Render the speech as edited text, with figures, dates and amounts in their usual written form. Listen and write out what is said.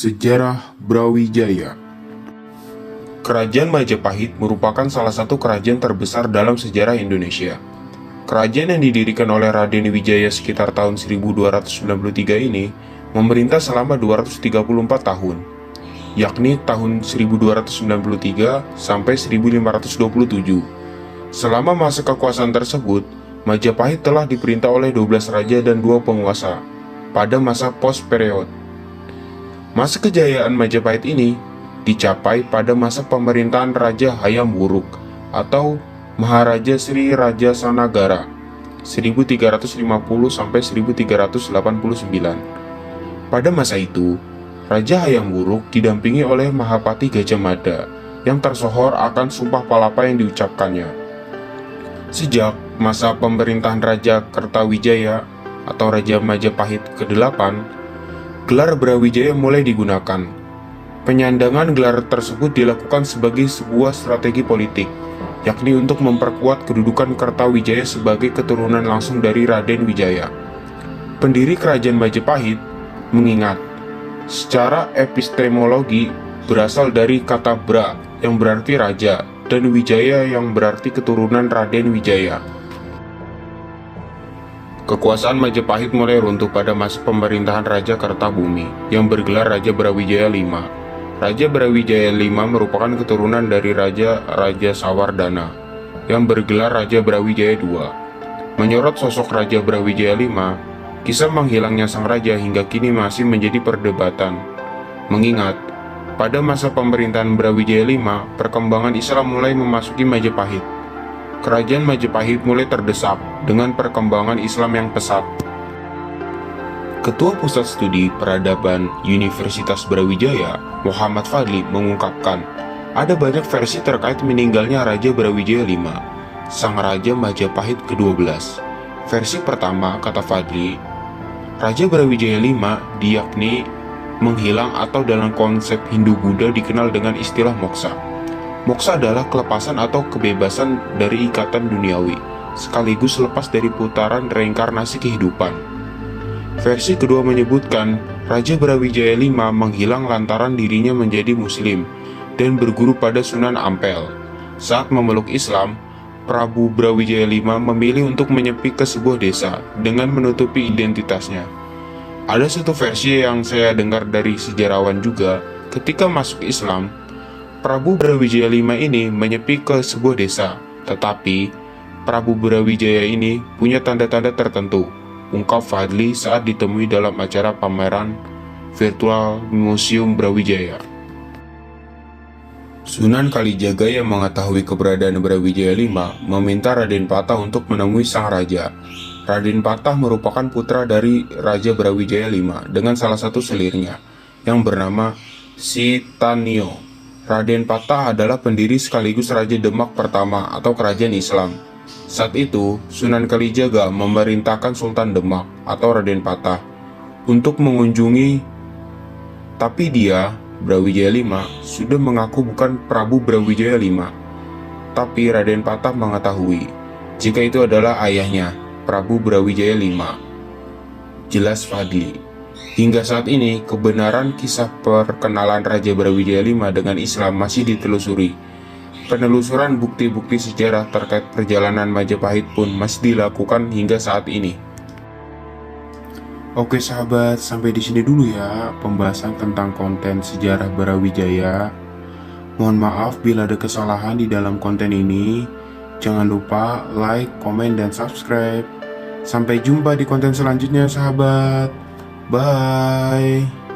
Sejarah Brawijaya. Kerajaan Majapahit merupakan salah satu kerajaan terbesar dalam sejarah Indonesia. Kerajaan yang didirikan oleh Raden Wijaya sekitar tahun 1293 ini memerintah selama 234 tahun, yakni tahun 1293 sampai 1527. Selama masa kekuasaan tersebut, Majapahit telah diperintah oleh 12 raja dan 2 penguasa pada masa post-period. Masa kejayaan Majapahit ini dicapai pada masa pemerintahan Raja Hayam Wuruk atau Maharaja Sri Raja Sanagara 1350 sampai 1389. Pada masa itu, Raja Hayam Wuruk didampingi oleh Mahapati Gajah Mada yang tersohor akan sumpah palapa yang diucapkannya. Sejak masa pemerintahan Raja Kertawijaya atau Raja Majapahit ke-8, gelar Brawijaya mulai digunakan. Penyandangan gelar tersebut dilakukan sebagai sebuah strategi politik, yakni untuk memperkuat kedudukan Kertawijaya sebagai keturunan langsung dari Raden Wijaya. Pendiri kerajaan Majapahit mengingat, secara epistemologi berasal dari kata Bra yang berarti raja dan Wijaya yang berarti keturunan Raden Wijaya. Kekuasaan Majapahit mulai runtuh pada masa pemerintahan Raja Kertabumi yang bergelar Raja Brawijaya V. Raja Brawijaya V merupakan keturunan dari Raja Sawardana yang bergelar Raja Brawijaya II. Menyorot sosok Raja Brawijaya V, kisah menghilangnya sang raja hingga kini masih menjadi perdebatan. Mengingat, pada masa pemerintahan Brawijaya V, perkembangan Islam mulai memasuki Majapahit. Kerajaan Majapahit mulai terdesak dengan perkembangan Islam yang pesat. Ketua Pusat Studi Peradaban Universitas Brawijaya, Muhammad Fadli, mengungkapkan, ada banyak versi terkait meninggalnya Raja Brawijaya V, sang Raja Majapahit ke-12. Versi pertama, kata Fadli, Raja Brawijaya V diyakni menghilang atau dalam konsep Hindu-Buddha dikenal dengan istilah moksa. Moksa adalah kelepasan atau kebebasan dari ikatan duniawi, sekaligus lepas dari putaran reinkarnasi kehidupan. Versi kedua menyebutkan, Raja Brawijaya V menghilang lantaran dirinya menjadi muslim dan berguru pada Sunan Ampel. Saat memeluk Islam, Prabu Brawijaya V memilih untuk menyepi ke sebuah desa dengan menutupi identitasnya. Ada satu versi yang saya dengar dari sejarawan juga, ketika masuk Islam, Prabu Brawijaya V ini menyepi ke sebuah desa, tetapi Prabu Brawijaya ini punya tanda-tanda tertentu, ungkap Fadli saat ditemui dalam acara pameran virtual Museum Brawijaya. Sunan Kalijaga yang mengetahui keberadaan Brawijaya V meminta Raden Patah untuk menemui sang raja. Raden Patah merupakan putra dari Raja Brawijaya V dengan salah satu selirnya yang bernama Sitanio. Raden Patah adalah pendiri sekaligus Raja Demak pertama atau kerajaan Islam. Saat itu, Sunan Kalijaga memerintahkan Sultan Demak atau Raden Patah untuk mengunjungi, tapi dia, Brawijaya V, sudah mengaku bukan Prabu Brawijaya V. Tapi Raden Patah mengetahui jika itu adalah ayahnya, Prabu Brawijaya V. Jelas Fadli. Hingga saat ini, kebenaran kisah perkenalan Raja Brawijaya V dengan Islam masih ditelusuri. Penelusuran bukti-bukti sejarah terkait perjalanan Majapahit pun masih dilakukan hingga saat ini. Oke sahabat, sampai di sini dulu ya pembahasan tentang konten sejarah Brawijaya. Mohon maaf bila ada kesalahan di dalam konten ini. Jangan lupa like, komen, dan subscribe. Sampai jumpa di konten selanjutnya sahabat. Bye.